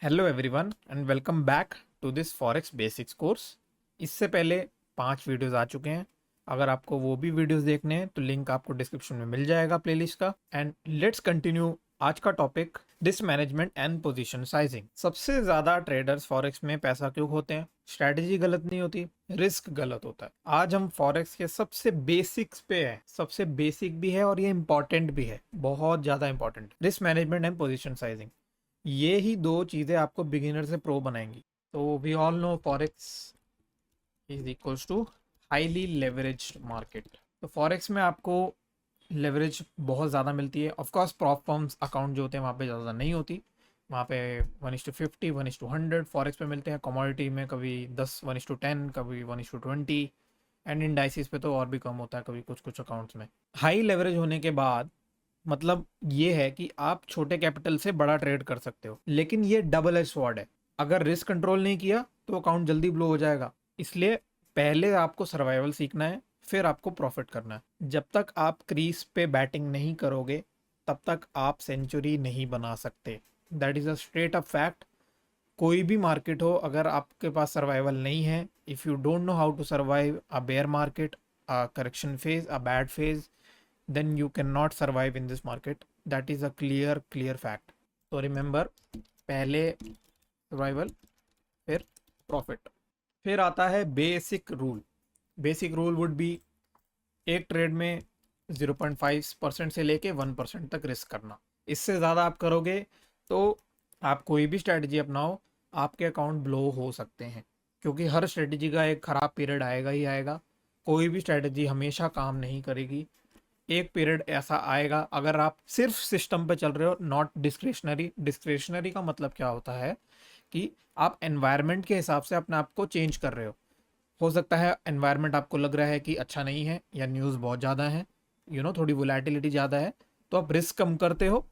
Hello everyone and welcome back to this forex basics course. इससे पहले 5 videos आ चुके हैं। अगर आपको वो भी वीडियोस देखने हैं तो लिंक आपको डिस्क्रिप्शन में मिल जाएगा प्लेलिस्ट का। एंड लेट्स कंटिन्यू आज का topic, risk management and position sizing. सबसे ज्यादा ट्रेडर्स फॉरेक्स में पैसा क्यों खोते हैं? स्ट्रैटेजी गलत नहीं होती, रिस्क गलत होता है। आज हम फॉरेक्स के सबसे बेसिक्स पे हैं। सबसे बेसिक भी है और ये इंपॉर्टेंट भी है, बहुत ज्यादा important. Risk management and position sizing, ये ही दो चीज़ें आपको बिगिनर से प्रो बनाएंगी। तो we all know forex is equals to highly leveraged market. तो फॉरेक्स में आपको लेवरेज बहुत ज़्यादा मिलती है। ऑफकोर्स प्रॉप फर्म्स अकाउंट जो होते हैं वहाँ पे ज़्यादा नहीं होती, वहाँ पे 1:50 1:100 फॉरेक्स पे मिलते हैं। कमोडिटी में कभी 10 1:10, कभी 1:20, एंड इंडाइसिस पे तो और भी कम होता है कभी कुछ कुछ अकाउंट्स में। हाई लेवरेज होने के बाद मतलब ये है कि आप छोटे कैपिटल से बड़ा ट्रेड कर सकते हो, लेकिन ये डबल एज स्वॉर्ड है। अगर रिस्क कंट्रोल नहीं किया तो अकाउंट जल्दी ब्लो हो जाएगा। इसलिए पहले आपको सर्वाइवल सीखना है, फिर आपको प्रॉफिट करना है। जब तक आप क्रीज पे बैटिंग नहीं करोगे तब तक आप सेंचुरी नहीं बना सकते। That is a straight up fact. कोई भी मार्केट हो, अगर आपके पास सर्वाइवल नहीं है, if you don't know how to survive a bear market, a correction phase, a bad phase, then you cannot survive in this market. That is a clear fact. So remember, पहले survival, फिर profit। फिर आता है basic rule. Basic rule would be, एक trade में 0.5% से लेके 1% तक रिस्क करना। इससे ज़्यादा आप करोगे तो आप कोई भी स्ट्रेटजी अपनाओ, आपके अकाउंट ब्लो हो सकते हैं, क्योंकि हर स्ट्रेटजी का एक ख़राब पीरियड आएगा ही आएगा। कोई भी स्ट्रेटजी हमेशा काम नहीं करेगी। एक पीरियड ऐसा आएगा, अगर आप सिर्फ सिस्टम पे चल रहे हो, नॉट डिस्क्रिशनरी। डिस्क्रिशनरी का मतलब क्या होता है कि आप एनवायरनमेंट के हिसाब से अपने आप को चेंज कर रहे हो सकता है एनवायरनमेंट आपको लग रहा है कि अच्छा नहीं है या न्यूज़ बहुत ज़्यादा है, थोड़ी वोलेटिलिटी ज़्यादा है, तो आप रिस्क कम करते हो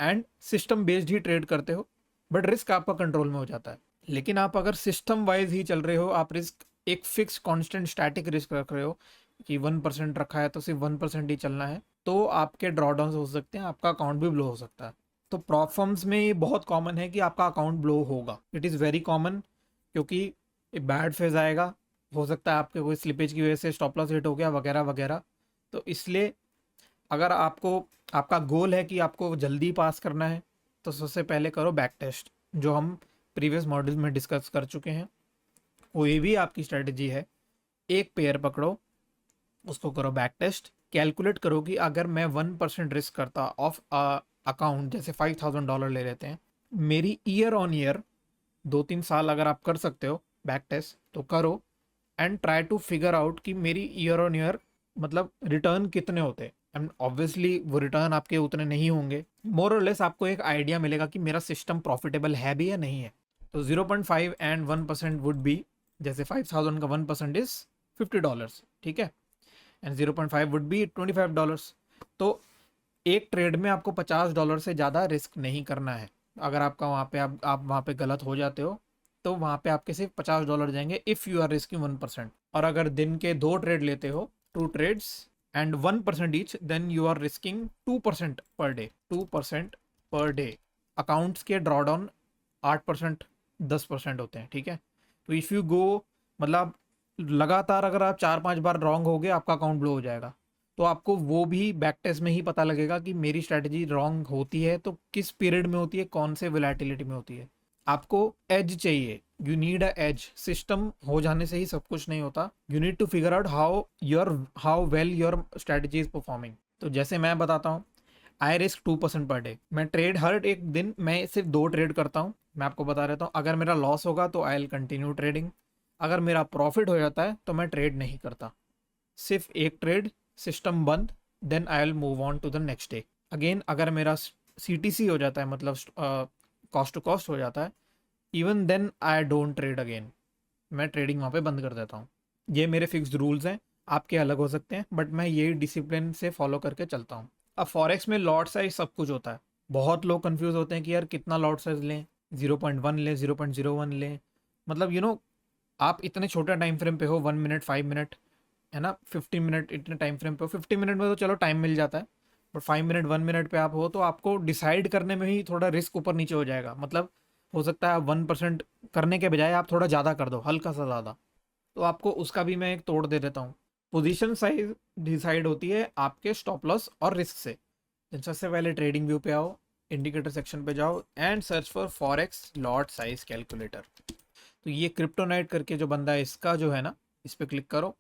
and system based he trade करते हो, बट रिस्क आपका कंट्रोल में हो जाता है। लेकिन आप अगर सिस्टम वाइज ही चल रहे हो, आप रिस्क एक फिक्स कॉन्स्टेंट स्टैटिक रिस्क रख रहे हो कि 1% रखा है तो सिर्फ 1% ही चलना है, तो आपके ड्रॉडाउन हो सकते हैं, आपका अकाउंट भी ब्लो हो सकता है। तो प्रॉप फर्म्स में ये बहुत कॉमन है कि आपका अकाउंट ब्लो होगा। इट इज़ वेरी कॉमन, क्योंकि एक बैड फेज आएगा, हो सकता है आपके कोई स्लिपेज की वजह से स्टॉप लॉस हिट हो गया वगैरह वगैरह। तो इसलिए अगर आपको, आपका गोल है कि आपको जल्दी पास करना है, तो सबसे पहले करो बैक टेस्ट, जो हम प्रीवियस मॉड्यूल में डिस्कस कर चुके हैं। कोई भी आपकी स्ट्रेटजी है, एक पेयर पकड़ो, उसको करो बैक टेस्ट, कैलकुलेट करो कि अगर मैं 1% रिस्क करता ऑफ अकाउंट, जैसे $5,000 ले लेते हैं, मेरी ईयर ऑन ईयर 2-3 साल अगर आप कर सकते हो बैक टेस्ट तो करो, and try to figure out कि मेरी ईयर ऑन ईयर मतलब रिटर्न कितने होते हैं। एंड ऑब्वियसली वो रिटर्न आपके उतने नहीं होंगे, मोर और लेस आपको एक आइडिया मिलेगा कि मेरा सिस्टम प्रॉफिटेबल है भी या नहीं है। तो 0.5 एंड 1% वुड बी, जैसे 5,000 का 1% इज $50, ठीक है, एंड 0.5 वुड बी $25। तो एक ट्रेड में आपको $50 से ज़्यादा रिस्क नहीं करना है। अगर आपका वहाँ पे आप वहाँ पे गलत हो जाते हो तो वहाँ पे आपके सिर्फ $50 जाएंगे इफ़ यू आर रिस्किंग 1%। और अगर दिन के 2 ट्रेड लेते हो, 2 trades and 1% each, then you are risking 2% per day. 2% per day. Accounts के ड्रॉडाउन 8% 10% होते हैं, ठीक है। तो इफ़ यू गो, मतलब लगातार अगर आप 4-5 बार रॉन्ग हो गए, आपका अकाउंट ब्लो हो जाएगा। तो आपको वो भी बैक टेस्ट में ही पता लगेगा कि मेरी स्ट्रैटेजी रॉन्ग होती है तो किस पीरियड में होती है, कौन से वोलेटिलिटी में होती है। आपको एज चाहिए, you need a edge. System हो जाने से ही सब कुछ नहीं होता। You need to figure out how well your strategy is performing. तो जैसे मैं बताता हूँ, आई रिस्क 2% पर डे। मैं ट्रेड हर एक दिन मैं सिर्फ 2 ट्रेड करता हूँ। मैं आपको बता रहता हूँ, अगर मेरा लॉस होगा तो आई विल कंटिन्यू ट्रेडिंग, अगर मेरा प्रॉफिट हो जाता है तो मैं ट्रेड नहीं करता, सिर्फ एक ट्रेड, सिस्टम बंद, then I will move on to the next day. Again अगर मेरा CTC हो जाता है, मतलब कॉस्ट टू कॉस्ट हो जाता है, even then I don't trade again, मैं ट्रेडिंग वहाँ पे बंद कर देता हूँ। ये मेरे फिक्स्ड रूल्स हैं, आपके अलग हो सकते हैं, बट मैं यही डिसिप्लिन से फॉलो करके चलता हूँ। अब फॉरेक्स में लॉट साइज सब कुछ होता है। बहुत लोग कंफ्यूज होते हैं कि यार कितना लॉट साइज लें, 0.1 लें, 0.01 लें, मतलब आप इतने छोटे टाइम फ्रेम पे हो, 1 मिनट 5 मिनट, है ना, 15 मिनट, इतने टाइम फ्रेम पे हो, 50 मिनट में तो चलो टाइम मिल जाता है, बट 5 मिनट 1 मिनट पे आप हो तो आपको डिसाइड करने में ही थोड़ा रिस्क ऊपर नीचे हो जाएगा। मतलब हो सकता है 1% करने के बजाय आप थोड़ा ज़्यादा कर दो, हल्का सा ज़्यादा, तो आपको उसका भी मैं एक तोड़ दे देता हूँ। पोजीशन साइज डिसाइड होती है आपके स्टॉप लॉस और रिस्क से। सबसे पहले ट्रेडिंग व्यू पे आओ, इंडिकेटर सेक्शन पे जाओ and search for forex lot size calculator. तो ये क्रिप्टोनाइट करके जो बंदा है, इसका जो है ना, इस पर क्लिक करो।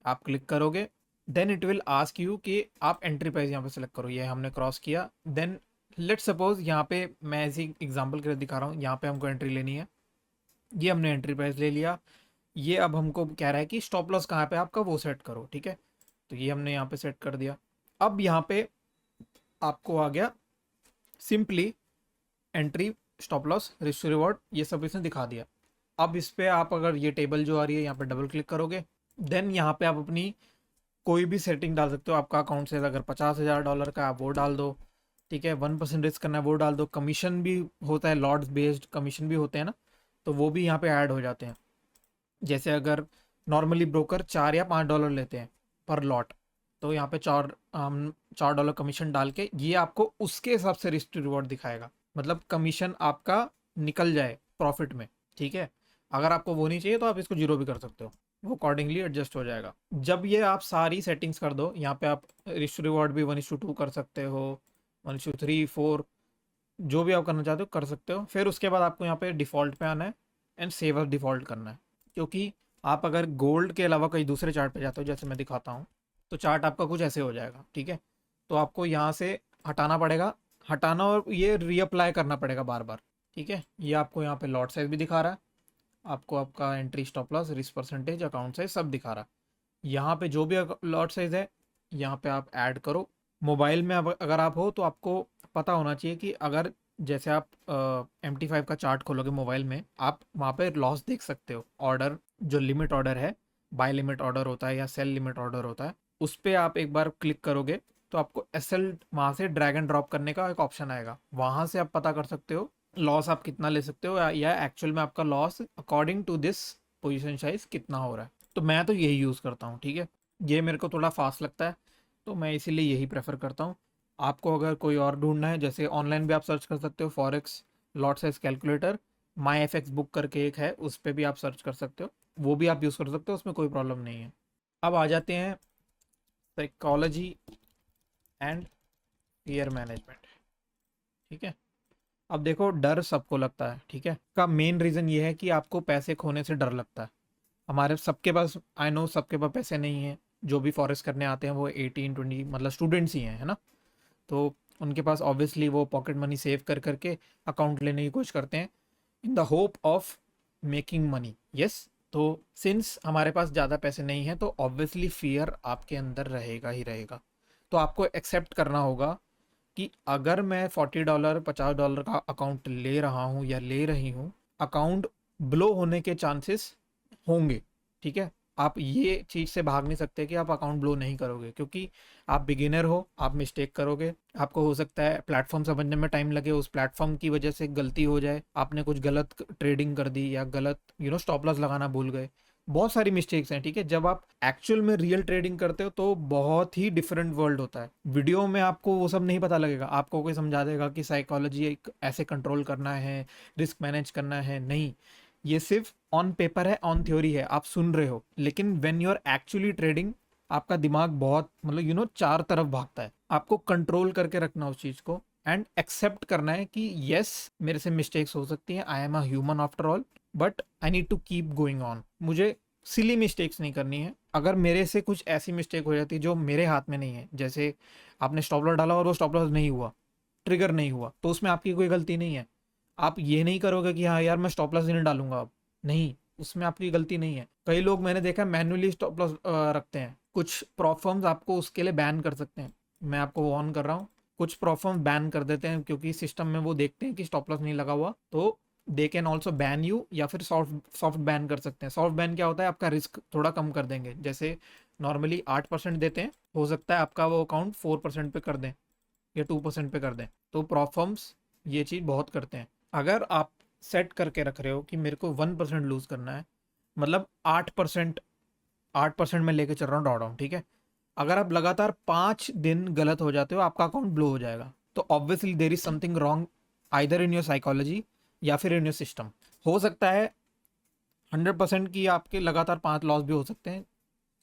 आप क्लिक करोगे, then it will ask you कि आप एंट्री प्राइस यहाँ पे सेलेक्ट करो। ये हमने क्रॉस किया। देन लेट सपोज यहाँ पे मैं ऐसी एग्जांपल के लिए दिखा रहा हूँ, यहाँ पे हमको एंट्री लेनी है। ये हमने एंट्री प्राइस ले लिया। ये अब हमको कह रहा है कि स्टॉप लॉस कहाँ पे आपका, वो सेट करो। ठीक है, तो ये हमने यहाँ पे सेट कर दिया। अब यहाँ पे आपको आ गया simply entry, stop loss, risk to reward, ये सब इसने दिखा दिया। अब इस पे आप अगर ये टेबल जो आ रही है यहाँ पे डबल क्लिक करोगे, देन यहाँ पे आप अपनी कोई भी सेटिंग डाल सकते हो। आपका अकाउंट से अगर $50,000 का आप वो डाल दो। ठीक है, 1% रिस्क करना है वो डाल दो। कमीशन भी होता है, लॉट्स बेस्ड कमीशन भी होते हैं ना, तो वो भी यहाँ पे ऐड हो जाते हैं। जैसे अगर नॉर्मली ब्रोकर $4 या $5 लेते हैं पर लॉट, तो यहाँ पे हम $4 कमीशन डाल के ये आपको उसके हिसाब से रिस्क टू रिवॉर्ड दिखाएगा। मतलब कमीशन आपका निकल जाए प्रॉफिट में। ठीक है, अगर आपको वो नहीं चाहिए तो आप इसको जीरो भी कर सकते हो, वो अकॉर्डिंगली एडजस्ट हो जाएगा। जब ये आप सारी सेटिंग्स कर दो, यहाँ पे आप रिस्क टू रिवॉर्ड भी 1:2 कर सकते हो, 1:3, 4, जो भी आप करना चाहते हो कर सकते हो। फिर उसके बाद आपको यहाँ पे डिफ़ॉल्ट पे आना है एंड सेव एज डिफ़ॉल्ट करना है। क्योंकि आप अगर गोल्ड के अलावा कहीं दूसरे चार्ट पे जाते हो, जैसे मैं दिखाता हूँ, तो चार्ट आपका कुछ ऐसे हो जाएगा। ठीक है, तो आपको यहाँ से हटाना पड़ेगा, हटाना और ये रीअप्लाई करना पड़ेगा बार बार। ठीक है, ये आपको यहाँ पे लॉट साइज भी दिखा रहा है, आपको आपका entry, stop loss, risk percentage, account size सब दिखा रहा है। यहाँ पे जो भी लॉट साइज है यहाँ पे आप ऐड करो। मोबाइल में अगर आप हो तो आपको पता होना चाहिए कि अगर जैसे आप MT5 का चार्ट खोलोगे मोबाइल में, आप वहाँ पे लॉस देख सकते हो। ऑर्डर जो लिमिट ऑर्डर है, बाय लिमिट ऑर्डर होता है या सेल लिमिट ऑर्डर होता है, उस पर आप एक बार क्लिक करोगे तो आपको SL वहाँ से ड्रैग एंड ड्रॉप करने का एक ऑप्शन आएगा। वहाँ से आप पता कर सकते हो लॉस आप कितना ले सकते हो, या एक्चुअल में आपका loss according to this position size कितना हो रहा है। तो मैं तो यही यूज़ करता हूँ। ठीक है, ये मेरे को थोड़ा फास्ट लगता है तो मैं इसीलिए यही प्रेफर करता हूँ। आपको अगर कोई और ढूंढना है, जैसे ऑनलाइन भी आप सर्च कर सकते हो फॉरेक्स लॉट साइज कैलकुलेटर, माई FX बुक करके एक है, उस पर भी आप सर्च कर सकते हो, वो भी आप यूज़ कर सकते हो, उसमें कोई प्रॉब्लम नहीं है। अब आ जाते हैं साइकोलॉजी एंड फियर मैनेजमेंट। ठीक है, अब देखो डर सबको लगता है। ठीक है, का मेन रीज़न ये है कि आपको पैसे खोने से डर लगता है। हमारे सबके पास, आई नो सबके पास पैसे नहीं है। जो भी फॉरेस्ट करने आते हैं वो 18-20 मतलब स्टूडेंट्स ही हैं, है ना, तो उनके पास ऑब्वियसली वो पॉकेट मनी सेव कर करके अकाउंट लेने की कोशिश करते हैं in the hope of making money. Yes, तो सिंस हमारे पास ज़्यादा पैसे नहीं हैं तो ऑब्वियसली फियर आपके अंदर रहेगा ही रहेगा। तो आपको एक्सेप्ट करना होगा कि अगर मैं $40 $50 का अकाउंट ले रहा हूँ या ले रही हूँ, अकाउंट ब्लो होने के चांसेस होंगे। ठीक है, आप ये चीज़ से भाग नहीं सकते कि आप अकाउंट ब्लो नहीं करोगे, क्योंकि आप बिगिनर हो, आप मिस्टेक करोगे। आपको हो सकता है प्लेटफॉर्म समझने में टाइम लगे, उस प्लेटफॉर्म की वजह से गलती हो जाए, आपने कुछ गलत ट्रेडिंग कर दी या गलत स्टॉप लॉस लगाना भूल गए। बहुत सारी मिस्टेक्स हैं। ठीक है, जब आप एक्चुअल में रियल ट्रेडिंग करते हो तो बहुत ही डिफरेंट वर्ल्ड होता है। वीडियो में आपको वो सब नहीं पता लगेगा, आपको कोई समझा देगा कि साइकोलॉजी ऐसे कंट्रोल करना है, रिस्क मैनेज करना है, नहीं। ये सिर्फ ऑन पेपर है, ऑन थ्योरी है, आप सुन रहे हो, लेकिन when you are actually trading आपका दिमाग बहुत मतलब चार तरफ भागता है। आपको कंट्रोल करके रखना उस चीज को एंड एक्सेप्ट करना है कि यस मेरे से मिस्टेक्स हो सकती हैं, I am a human after all, but I need to keep going on. मुझे सिली मिस्टेक्स नहीं करनी है। अगर मेरे से कुछ ऐसी मिस्टेक हो जाती है जो मेरे हाथ में नहीं है, जैसे आपने स्टॉप लॉस डाला और वो स्टॉप लॉस नहीं हुआ, ट्रिगर नहीं हुआ, तो उसमें आपकी कोई गलती नहीं है। आप ये नहीं करोगे कि हाँ यार मैं स्टॉप लॉस नहीं डालूंगा अब, नहीं, उसमें आपकी गलती नहीं है। कई लोग मैंने देखा मैन्युअली स्टॉप लॉस रखते हैं। कुछ प्रॉप फर्म्स आपको उसके लिए बैन कर सकते हैं, मैं आपको वार्न कर रहा हूँ। कुछ प्रॉप फर्म बैन कर देते हैं क्योंकि सिस्टम में वो देखते हैं कि स्टॉप लॉस नहीं लगा हुआ, तो they can also ban you, या फिर सॉफ्ट बैन कर सकते हैं। सॉफ्ट बैन क्या होता है, आपका रिस्क थोड़ा कम कर देंगे। जैसे नॉर्मली 8% देते हैं, हो सकता है आपका वो अकाउंट 4% पे कर दें या 2% पे कर दें। तो प्रॉप फर्म्स ये चीज़ बहुत करते हैं। अगर आप सेट करके रख रहे हो कि मेरे को 1% लूज करना है, मतलब 8% में लेके चल रहा हूँ ड्रॉ डाउन। ठीक है, अगर आप लगातार 5 दिन गलत हो जाते हो आपका अकाउंट ब्लो हो जाएगा। तो obviously there is something wrong either in your psychology या फिर इन योर सिस्टम। हो सकता है 100% की आपके लगातार 5 लॉस भी हो सकते हैं,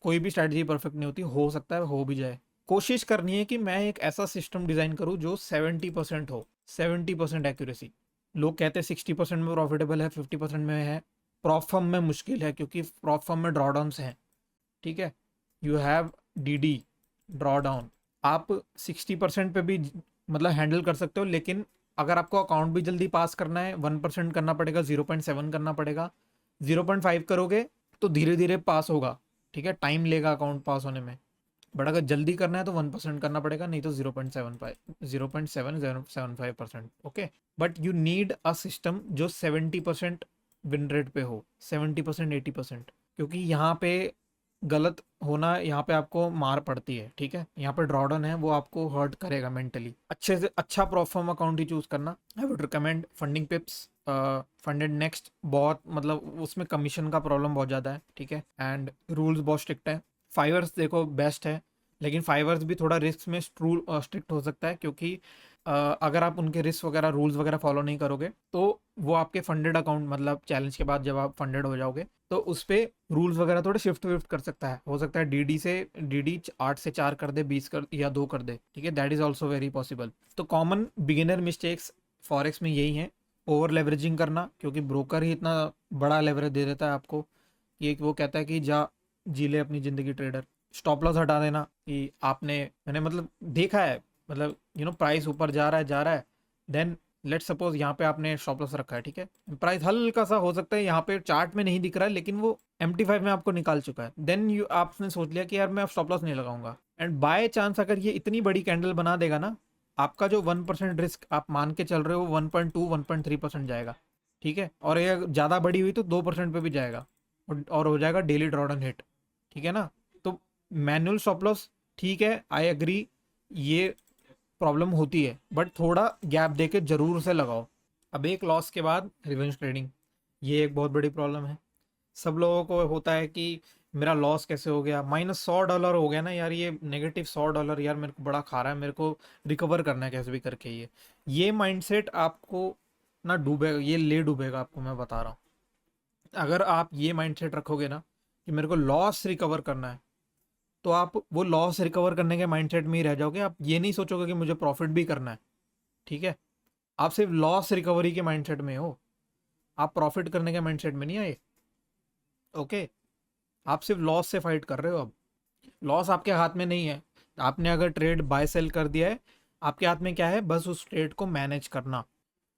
कोई भी स्ट्रैटेजी परफेक्ट नहीं होती, हो सकता है हो भी जाए। कोशिश करनी है कि मैं एक ऐसा सिस्टम डिज़ाइन करूं जो 70% हो, 70% एक्यूरेसी। लोग कहते हैं 60% में प्रॉफिटेबल है, 50% में है, प्रॉप फर्म में मुश्किल है क्योंकि प्रॉप फर्म में ड्रॉडाउन्स हैं, ठीक है। यू हैव डी ड्रॉडाउन, आप 60% पे भी मतलब हैंडल कर सकते हो, लेकिन अगर आपको अकाउंट भी जल्दी पास करना है 1% करना पड़ेगा, 0.7 करना पड़ेगा। 0.5 करोगे तो धीरे धीरे पास होगा, ठीक है, टाइम लेगा अकाउंट पास होने में। बट अगर जल्दी करना है तो 1% करना पड़ेगा, नहीं तो 0.75 okay. But you need a system जो 70% विन रेट पे हो, 70% 80%, क्योंकि यहाँ पे गलत होना, यहाँ पे आपको मार पड़ती है, ठीक है। यहाँ पे ड्रॉडन है वो आपको हर्ट करेगा मेंटली। अच्छे से अच्छा परफॉर्म अकाउंट ही चूज करना। I would recommend funding पिप्स, funded next, बहुत मतलब उसमें कमीशन का प्रॉब्लम बहुत ज़्यादा है, ठीक है, एंड रूल्स बहुत स्ट्रिक्ट है। फाइवर्स देखो बेस्ट है, लेकिन फाइवर्स भी थोड़ा रिस्क में स्ट्रिक्ट हो सकता है, क्योंकि अगर आप उनके रिस्क वगैरह रूल्स वगैरह फॉलो नहीं करोगे तो वो आपके फंडेड अकाउंट, मतलब चैलेंज के बाद जब आप फंडेड हो जाओगे तो उस पर रूल्स वगैरह थोड़े शिफ्ट विफ्ट कर सकता है। हो सकता है डी 8 से 4 कर दे, 20 कर या 2 कर दे, ठीक है, that is also very possible. तो कॉमन बिगिनर मिस्टेक्स फॉरेक्स में यही हैं। ओवर लेवरेजिंग करना, क्योंकि ब्रोकर ही इतना बड़ा लेवरेज दे देता है आपको कि वो कहता है कि जा जी ले अपनी ज़िंदगी ट्रेडर। स्टॉप लॉस हटा देना कि आपने, मैंने मतलब देखा है, मतलब प्राइस ऊपर जा रहा है, देन लेट सपोज यहाँ पे आपने स्टॉप लॉस रखा है, ठीक है, प्राइस हल्का सा हो सकता है यहाँ पे चार्ट में नहीं दिख रहा है, लेकिन वो MT5 में आपको निकाल चुका है, देन यू आपने सोच लिया कि यार मैं अब स्टॉप लॉस नहीं लगाऊंगा, एंड बाय चांस अगर ये इतनी बड़ी कैंडल बना देगा ना, आपका जो 1% रिस्क आप मान के चल रहे हो 1.2 1.3% जाएगा, ठीक है, और ये ज़्यादा बड़ी हुई तो 2% पे भी जाएगा, और हो जाएगा डेली ड्रॉडन हिट, ठीक है ना। तो मैनुअल स्टॉप लॉस ठीक है, आई एग्री, ये प्रॉब्लम होती है, बट थोड़ा गैप दे के जरूर से लगाओ। अब एक लॉस के बाद रिवेंज ट्रेडिंग, ये एक बहुत बड़ी प्रॉब्लम है। सब लोगों को होता है कि मेरा लॉस कैसे हो गया, -$100 हो गया ना यार, ये -$100 यार मेरे को बड़ा खा रहा है, मेरे को रिकवर करना है कैसे भी करके। ये माइंडसेट आपको ना डूबेगा, ये ले डूबेगा आपको, मैं बता रहा हूँ। अगर आप ये माइंडसेट रखोगे ना कि मेरे को लॉस रिकवर करना है, तो आप वो लॉस रिकवर करने के माइंडसेट में ही रह जाओगे, आप ये नहीं सोचोगे कि मुझे प्रॉफिट भी करना है, ठीक है। आप सिर्फ लॉस रिकवरी के माइंडसेट में हो, आप प्रॉफिट करने के माइंडसेट में नहीं आए, ओके। आप सिर्फ लॉस से फाइट कर रहे हो। अब लॉस आपके हाथ में नहीं है, आपने अगर ट्रेड बाय सेल कर दिया है, आपके हाथ में क्या है, बस उस ट्रेड को मैनेज करना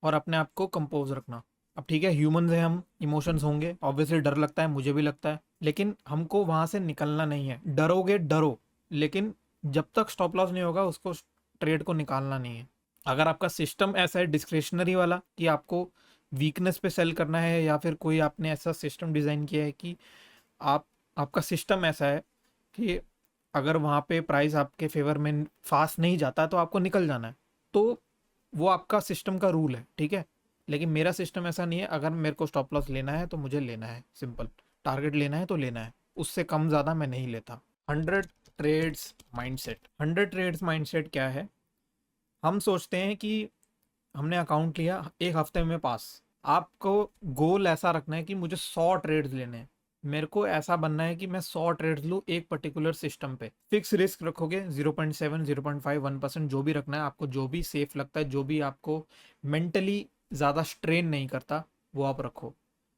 और अपने आप को कंपोज रखना। अब ठीक है, ह्यूमंस हैं हम, इमोशंस होंगे, ऑब्वियसली डर लगता है, मुझे भी लगता है, लेकिन हमको वहां से निकलना नहीं है। डरोगे डरो, लेकिन जब तक स्टॉप लॉस नहीं होगा उसको, ट्रेड को निकालना नहीं है। अगर आपका सिस्टम ऐसा है डिस्क्रिशनरी वाला कि आपको वीकनेस पे सेल करना है, या फिर कोई आपने ऐसा सिस्टम डिज़ाइन किया है कि आप, आपका सिस्टम ऐसा है कि अगर वहाँ पे प्राइस आपके फेवर में फास्ट नहीं जाता तो आपको निकल जाना है, तो वो आपका सिस्टम का रूल है, ठीक है। लेकिन मेरा सिस्टम ऐसा नहीं है, अगर मेरे को स्टॉप लॉस लेना है तो मुझे लेना है, सिंपल। टारगेट लेना है तो लेना है, उससे कम ज़्यादा मैं नहीं लेता। 100 ट्रेड्स माइंडसेट क्या है। हम सोचते हैं कि हमने अकाउंट लिया, एक हफ्ते में पास। आपको गोल ऐसा रखना है कि मुझे 100 ट्रेड्स लेने हैं, मेरे को ऐसा बनना है कि मैं 100 ट्रेड्स लूँ एक पर्टिकुलर सिस्टम पे। फिक्स रिस्क रखोगे 0.7 0.5 1%, जो भी रखना है आपको, जो भी सेफ लगता है, जो भी आपको मेंटली ज़्यादा स्ट्रेन नहीं करता, वो आप रखो।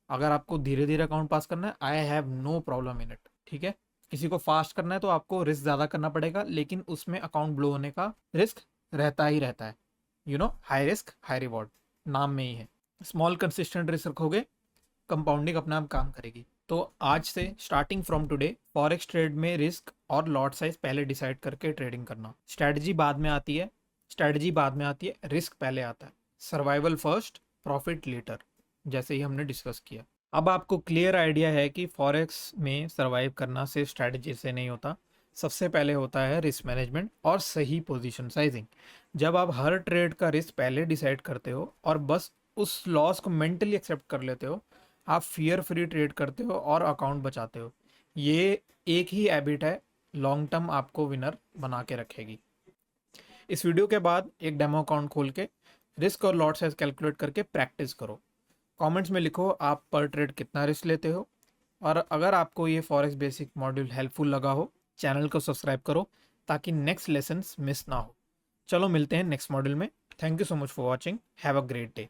अगर आपको धीरे धीरे अकाउंट पास करना है, I have no problem in it, ठीक है। किसी को फास्ट करना है तो आपको रिस्क ज़्यादा करना पड़ेगा, लेकिन उसमें अकाउंट ब्लो होने का रिस्क रहता ही रहता है। हाई रिस्क हाई रिवॉर्ड, नाम में ही है। स्मॉल कंसिस्टेंट रिस्क रखोगे, कंपाउंडिंग अपने आप काम करेगी। तो आज से starting from today, forex trade में रिस्क और लॉट साइज पहले डिसाइड करके ट्रेडिंग करना। स्ट्रैटेजी बाद में आती है, रिस्क पहले आता है। सर्वाइवल फर्स्ट, प्रॉफिट लेटर, जैसे ही हमने डिस्कस किया। अब आपको क्लियर आइडिया है कि फॉरेक्स में सर्वाइव करना सिर्फ स्ट्रैटेजी से नहीं होता, सबसे पहले होता है रिस्क मैनेजमेंट और सही पोजीशन साइजिंग। जब आप हर ट्रेड का रिस्क पहले डिसाइड करते हो और बस उस लॉस को मेंटली एक्सेप्ट कर लेते हो, आप फियर फ्री ट्रेड करते हो और अकाउंट बचाते हो। ये एक ही हैबिट है, लॉन्ग टर्म आपको विनर बना के रखेगी। इस वीडियो के बाद एक डेमो अकाउंट खोल के रिस्क और लॉट साइज कैलकुलेट करके प्रैक्टिस करो। कमेंट्स में लिखो आप पर ट्रेड कितना रिस्क लेते हो, और अगर आपको ये फॉरेक्स बेसिक मॉड्यूल हेल्पफुल लगा हो, चैनल को सब्सक्राइब करो ताकि नेक्स्ट लेसन्स मिस ना हो। चलो मिलते हैं नेक्स्ट मॉड्यूल में। Thank you so much for watching, have a great day.